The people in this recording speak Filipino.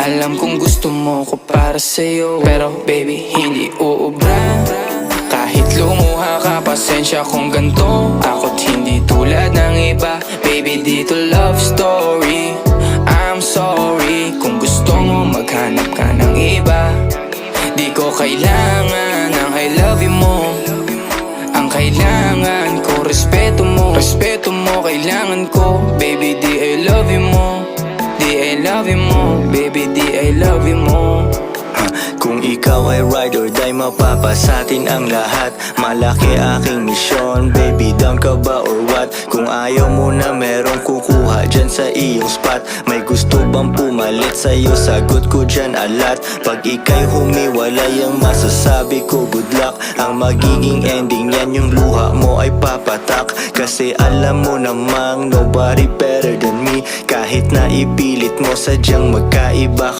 Alam kong gusto mo ko para sa'yo, pero baby hindi uubra. Kahit lumuha ka, pasensya kung ganto. Ako't hindi tulad ng iba. Baby dito love story. I'm sorry kung gusto mo maghanap ka ng iba. Di ko kailangan ng I love you mo. Ang kailangan ko respeto mo. Respeto mo kailangan ko. Baby di I love you mo. Di I love you mo. Baby di I love you mo. Kung ikaw ay ride or die, mapapasatin ang lahat. Malaki aking misyon, baby down ka ba or what? Kung ayaw mo na merong kukuha dyan sa iyong spot. May gusto bang pumalit sa'yo? Sagot ko dyan alat. Pag ika'y humiwalay, ang masasabi ko good luck. Ang magiging ending yan, yung luha mo ay papatak. Kasi alam mo namang nobody better than me. Kahit na ipilit mo, sadyang magkaiba